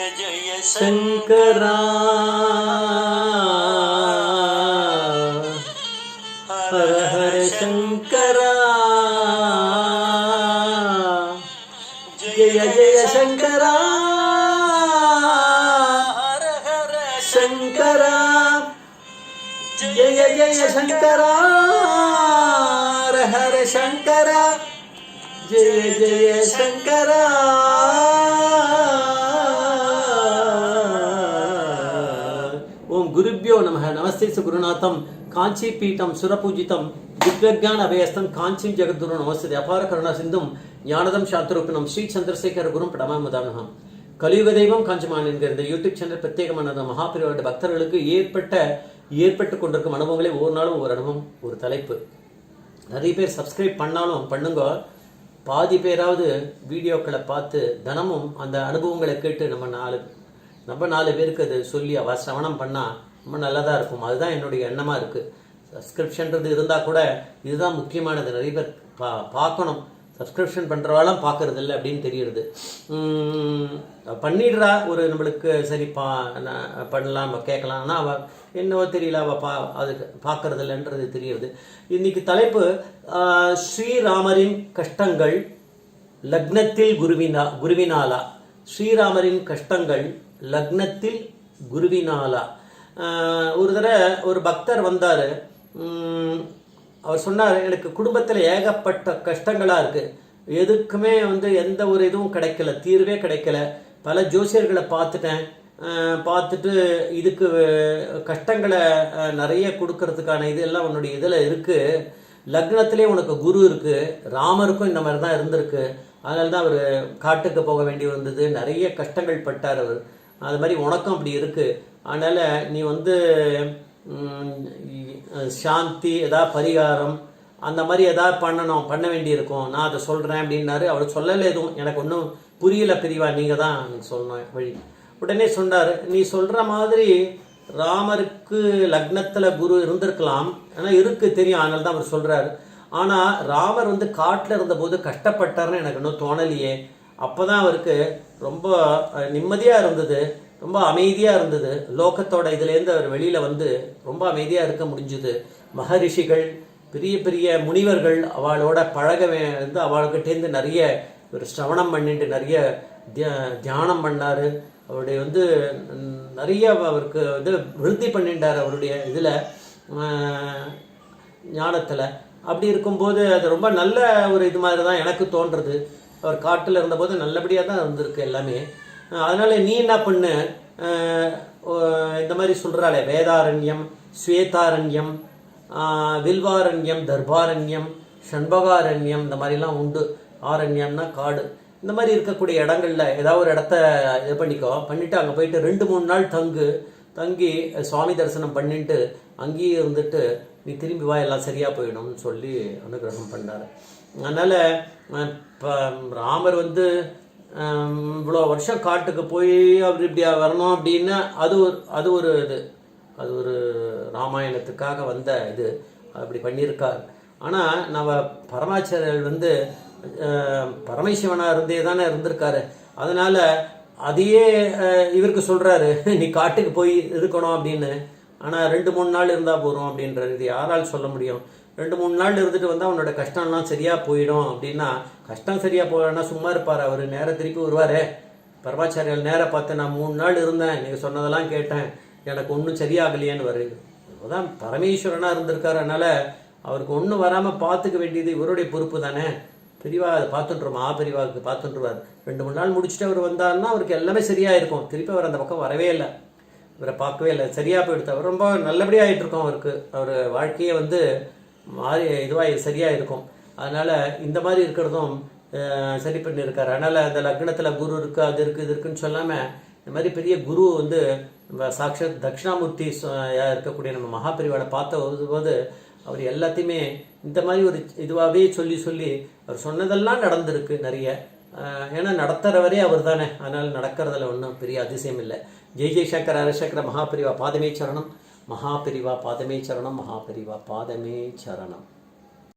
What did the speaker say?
जय शंकरा हर हर शंकरा जय जय शंकरा हर हर शंकरा जय जय शंकरा हर हर शंकरा जय जय शंकरा ओम गुरुभ्यो नमः। नमस्ते सुगुरुनाथम कांची पीठम सुरपूजितम दिव्यज्ञान अभयस्थम कांची जगद्गुरु नमस्ते अपार करुणा सिंधुम ज्ञानदम शांतरूपिणम श्री चंद्रशेखर गुरुम प्रणमामदामहम। கலியுக தெய்வம் காஞ்சிமான் என்கிற இந்த யூடியூப் சேனல் பிரத்யேகமானது மகாபிரிவோட பக்தர்களுக்கு ஏற்பட்டு கொண்டிருக்கும் அனுபவங்களே ஒவ்வொரு நாளும் ஒரு அனுபவம், ஒரு தலைப்பு. நிறைய பேர் சப்ஸ்கிரைப் பண்ணாலும் பண்ணுங்க, பாதி பேராவது வீடியோக்களை பார்த்து தினமும் அந்த அனுபவங்களை கேட்டு நம்ம நாலு பேருக்கு அது சொல்லி சிரவணம் பண்ணால் ரொம்ப நல்லதாக இருக்கும். அதுதான் என்னுடைய எண்ணமாக இருக்குது. சப்ஸ்கிரிப்ஷன்றது இருந்தால் கூட இதுதான் முக்கியமானது. நிறைய பேர் பார்க்கணும், சப்ஸ்கிரிப்ஷன் பண்ணுறவாலாம் பார்க்கறது இல்லை அப்படின்னு தெரியுது. பண்ணிடுறா ஒரு நம்மளுக்கு சரி பண்ணலாம் கேட்கலாம், ஆனால் அவள் என்னவோ தெரியல, அவள் அதுக்கு பார்க்கறது இல்லைன்றது தெரியுது. இன்னைக்கு தலைப்பு ஸ்ரீராமரின் கஷ்டங்கள் லக்னத்தில் குருவினாலா. ஸ்ரீராமரின் கஷ்டங்கள் லக்னத்தில் குருவினாலா. ஒரு தடவை ஒரு பக்தர் வந்தார். அவர் சொன்னார், எனக்கு குடும்பத்தில் ஏகப்பட்ட கஷ்டங்களாக இருக்குது, எதுக்குமே எந்த ஒரு இதுவும் கிடைக்கல, தீர்வே கிடைக்கல. பல ஜோசியர்களை பார்த்துட்டு இதுக்கு கஷ்டங்களை நிறைய கொடுக்கறதுக்கான இது எல்லாம் உன்னுடைய இதில் இருக்குது. லக்னத்திலே உனக்கு குரு இருக்குது, ராமருக்கும் இந்த மாதிரி தான் இருந்திருக்கு. அதனால தான் அவர் காட்டுக்கு போக வேண்டி வந்தது, நிறைய கஷ்டங்கள் பட்டார் அவர். அது மாதிரி உனக்கும் அப்படி இருக்குது. அதனால் நீ சாந்தி ஏதாவது பரிகாரம் அந்த மாதிரி ஏதாவது பண்ண வேண்டியிருக்கும், நான் அதை சொல்கிறேன் அப்படின்னாரு. அவர் சொல்லலை எதுவும், எனக்கு ஒன்றும் புரியல பெரியவா, நீங்கள் தான் எனக்கு சொல்லணும் வழி. உடனே சொன்னார், நீ சொல்கிற மாதிரி ராமருக்கு லக்னத்தில் குரு இருந்திருக்கலாம், ஆனால் இருக்குது தெரியும், அதனால தான் அவர் சொல்கிறார். ஆனால் ராமர் காட்டில் இருந்தபோது கஷ்டப்பட்டார்னு எனக்கு இன்னும் தோணலையே. அப்போ தான் அவருக்கு ரொம்ப நிம்மதியாக இருந்தது, ரொம்ப அமைதியாக இருந்தது. லோகத்தோட இதுலேருந்து அவர் வெளியில் ரொம்ப அமைதியாக இருக்க முடிஞ்சுது. மகரிஷிகள், பெரிய பெரிய முனிவர்கள் அவளோட அவள்கிட்டேருந்து நிறைய ஒரு சிரவணம் பண்ணிட்டு நிறைய தியானம் பண்ணார். அவருடைய நிறைய அவருக்கு விருத்தி பண்ணிட்டார் அவருடைய இதில் ஞானத்தில். அப்படி இருக்கும்போது அது ரொம்ப நல்ல ஒரு இது மாதிரி தான் எனக்கு தோன்றுறது. அவர் காட்டில் இருந்தபோது நல்லபடியாக தான் இருந்திருக்கு எல்லாமே. அதனால் நீ என்ன பண்ணு, இந்த மாதிரி சொல்கிறாளே, வேதாரண்யம், ஸ்வேதாரண்யம், வில்வாரண்யம், தர்பாரண்யம், ஷண்பகாரண்யம், இந்த மாதிரிலாம் உண்டு. ஆரண்யம்னா காடு. இந்த மாதிரி இருக்கக்கூடிய இடங்கள்ல ஏதாவது ஒரு இடத்த இது பண்ணிட்டு அங்கே போயிட்டு 2-3 நாள் தங்கி சுவாமி தரிசனம் பண்ணிட்டு அங்கேயே இருந்துட்டு நீ திரும்பி வா, எல்லாம் சரியாக போயிடும்னு சொல்லி அனுகிரகம் பண்ணார். அதனால் இப்போ ராமர் இவ்வளோ வருஷம் காட்டுக்கு போய் அவர் இப்படியா வரணும் அப்படின்னு அது ஒரு ராமாயணத்துக்காக வந்த இது, அப்படி பண்ணியிருக்கார். ஆனால் நம்ம பரமாச்சாரியர் பரமசிவனாக இருந்தே தானே இருந்திருக்காரு. அதனால் அதையே இவருக்கு சொல்கிறாரு, நீ காட்டுக்கு போய் இருக்கணும் அப்படின்னு. ஆனால் 2-3 நாள் இருந்தால் போகிறோம் அப்படின்றது. இது யாரால் சொல்ல முடியும்? 2-3 நாள் இருந்துட்டு வந்தால் அவனோட கஷ்டம்லாம் சரியாக போயிடும் அப்படின்னா, கஷ்டம் சரியாக போயிடனா சும்மா இருப்பார் அவர்? நேராக திருப்பி வருவார். பரமாச்சாரியால் நேராக பார்த்து, நான் 3 நாள் இருந்தேன், நீங்கள் சொன்னதெல்லாம் கேட்டேன், எனக்கு ஒன்றும் சரியாகலையேன்னு வருது. அதுதான் பரமேஸ்வரனாக இருந்திருக்காரு. அதனால் அவருக்கு ஒன்றும் வராமல் பார்த்துக்க வேண்டியது இவருடைய பொறுப்பு தானே. பெரியவா அதை பார்த்துட்டுருவோம், பெரியவாவுக்கு பார்த்துட்டுருவார். 2-3 நாள் முடிச்சுட்டு அவர் வந்தாருன்னா அவருக்கு எல்லாமே சரியாக இருக்கும். திருப்பி அவர் அந்த பக்கம் வரவே இல்லை, இவரை பார்க்கவே இல்லை, சரியாக போயிடுத்து. அவர் ரொம்ப நல்லபடியாக ஆகிட்டு இருக்கோம். அவர் வாழ்க்கையே மாறி இதுவாக சரியாக இருக்கும். அதனால் இந்த மாதிரி இருக்கிறதும் சரி பண்ணியிருக்காரு. அதனால் அந்த லக்னத்தில் குரு இருக்குது, அது இருக்குது, இது இருக்குன்னு சொல்லாமல் இந்த மாதிரி பெரிய குரு சாட்சாத் தட்சிணாமூர்த்தி இருக்கக்கூடிய நம்ம மகாபெரிவாளை பார்த்த போது அவர் எல்லாத்தையுமே இந்த மாதிரி ஒரு இதுவாகவே சொல்லி அவர் சொன்னதெல்லாம் நடந்திருக்கு நிறைய. ஏன்னா நடத்துகிறவரே அவர் தானே, அதனால் நடக்கிறதுல ஒன்றும் பெரிய அதிசயம் இல்லை. ஜெய் ஜெய்சங்கர ஹரிசங்கர மகாபெரிவா பாதமே சரணம், மகாபெரிவா பாதமே சரணம், மகாபெரிவா பாதமே சரணம்.